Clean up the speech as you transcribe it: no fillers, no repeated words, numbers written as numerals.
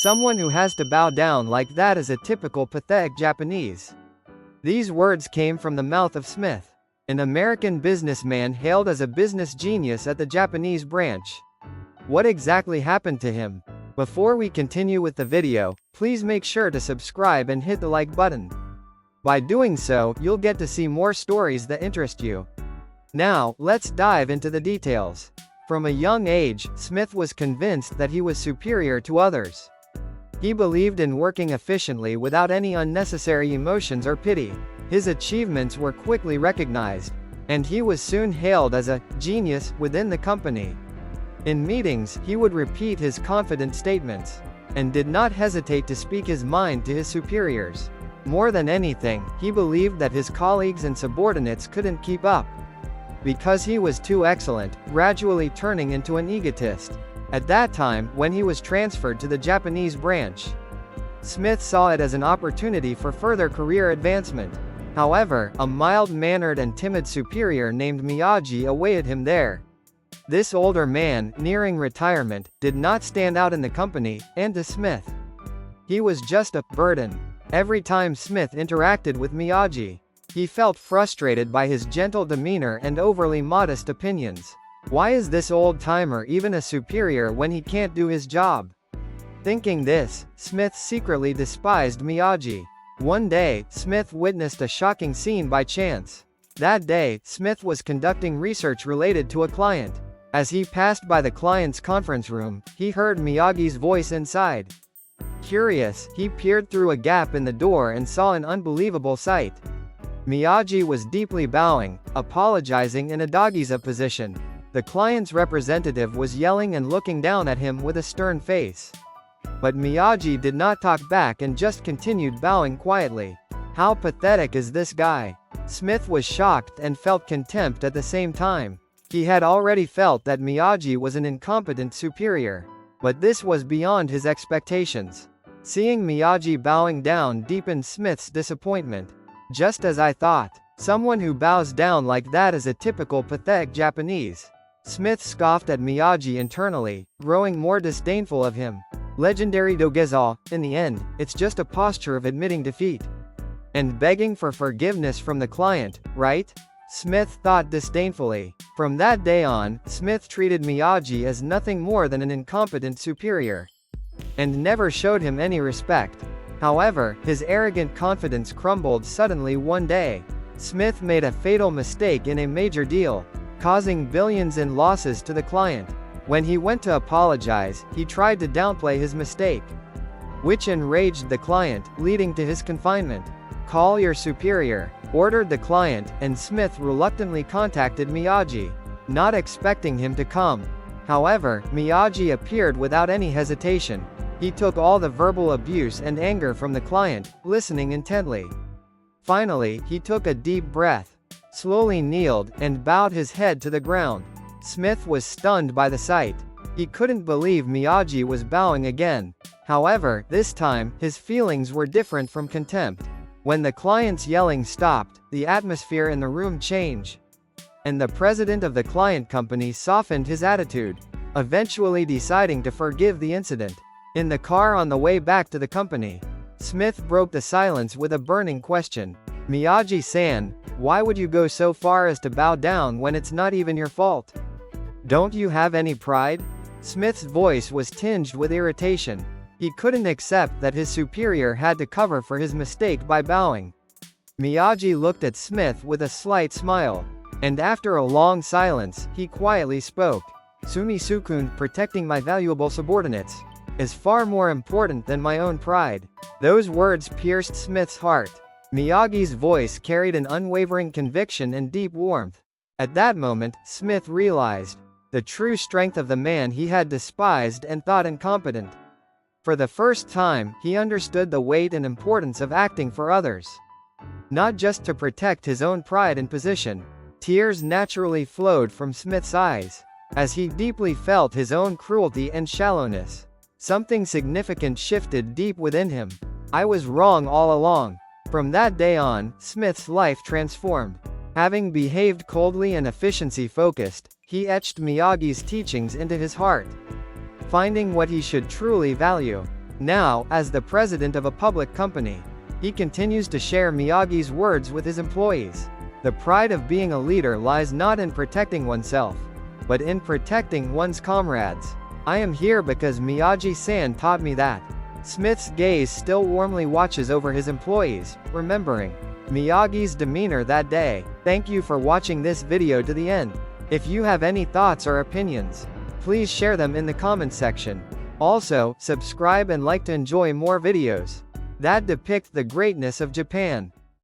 Someone who has to bow down like that is a typical pathetic Japanese. These words came from the mouth of Smith, an American businessman hailed as a business genius at the Japanese branch. What exactly happened to him? Before we continue with the video, please make sure to subscribe and hit the like button. By doing so, you'll get to see more stories that interest you. Now, let's dive into the details. From a young age, Smith was convinced that he was superior to others. He believed in working efficiently without any unnecessary emotions or pity. His achievements were quickly recognized, and he was soon hailed as a genius within the company. In meetings, he would repeat his confident statements, and did not hesitate to speak his mind to his superiors. More than anything, he believed that his colleagues and subordinates couldn't keep up, because he was too excellent, gradually turning into an egotist. At that time, when he was transferred to the Japanese branch, Smith saw it as an opportunity for further career advancement. However, a mild-mannered and timid superior named Miyagi awaited him there. This older man, nearing retirement, did not stand out in the company, and to Smith, he was just a burden. Every time Smith interacted with Miyagi, he felt frustrated by his gentle demeanor and overly modest opinions. Why is this old-timer even a superior when he can't do his job? Thinking this, Smith secretly despised Miyagi. One day, Smith witnessed a shocking scene by chance. That day, Smith was conducting research related to a client. As he passed by the client's conference room, he heard Miyagi's voice inside. Curious, he peered through a gap in the door and saw an unbelievable sight. Miyagi was deeply bowing, apologizing in a doggies-up position. The client's representative was yelling and looking down at him with a stern face. But Miyagi did not talk back and just continued bowing quietly. How pathetic is this guy? Smith was shocked and felt contempt at the same time. He had already felt that Miyagi was an incompetent superior, but this was beyond his expectations. Seeing Miyagi bowing down deepened Smith's disappointment. Just as I thought. Someone who bows down like that is a typical pathetic Japanese. Smith scoffed at Miyagi internally, growing more disdainful of him. Legendary Dogezo, in the end, it's just a posture of admitting defeat and begging for forgiveness from the client, right? Smith thought disdainfully. From that day on, Smith treated Miyagi as nothing more than an incompetent superior, and never showed him any respect. However, his arrogant confidence crumbled suddenly one day. Smith made a fatal mistake in a major deal, causing billions in losses to the client. When he went to apologize, he tried to downplay his mistake, which enraged the client, leading to his confinement. "Call your superior," ordered the client, and Smith reluctantly contacted Miyagi, not expecting him to come. However, Miyagi appeared without any hesitation. He took all the verbal abuse and anger from the client, listening intently. Finally, he took a deep breath, slowly kneeled, and bowed his head to the ground. Smith was stunned by the sight. He couldn't believe Miyagi was bowing again. However, this time, his feelings were different from contempt. When the client's yelling stopped, the atmosphere in the room changed, and the president of the client company softened his attitude, eventually deciding to forgive the incident. In the car on the way back to the company, Smith broke the silence with a burning question. "Miyagi-san, why would you go so far as to bow down when it's not even your fault? Don't you have any pride?" Smith's voice was tinged with irritation. He couldn't accept that his superior had to cover for his mistake by bowing. Miyagi looked at Smith with a slight smile, and after a long silence, he quietly spoke. "Sumi-sukun, protecting my valuable subordinates is far more important than my own pride." Those words pierced Smith's heart. Miyagi's voice carried an unwavering conviction and deep warmth. At that moment, Smith realized the true strength of the man he had despised and thought incompetent. For the first time, he understood the weight and importance of acting for others, not just to protect his own pride and position. Tears naturally flowed from Smith's eyes, as he deeply felt his own cruelty and shallowness. Something significant shifted deep within him. "I was wrong all along." From that day on, Smith's life transformed. Having behaved coldly and efficiency-focused, he etched Miyagi's teachings into his heart. Finding what he should truly value, Now, as the president of a public company, he continues to share Miyagi's words with his employees. The pride of being a leader lies not in protecting oneself, but in protecting one's comrades. I am here because Miyagi-san taught me that. Smith's gaze still warmly watches over his employees, remembering Miyagi's demeanor that day. Thank you for watching this video to the end. If you have any thoughts or opinions, please share them in the comment section. Also, subscribe and like to enjoy more videos that depict the greatness of Japan.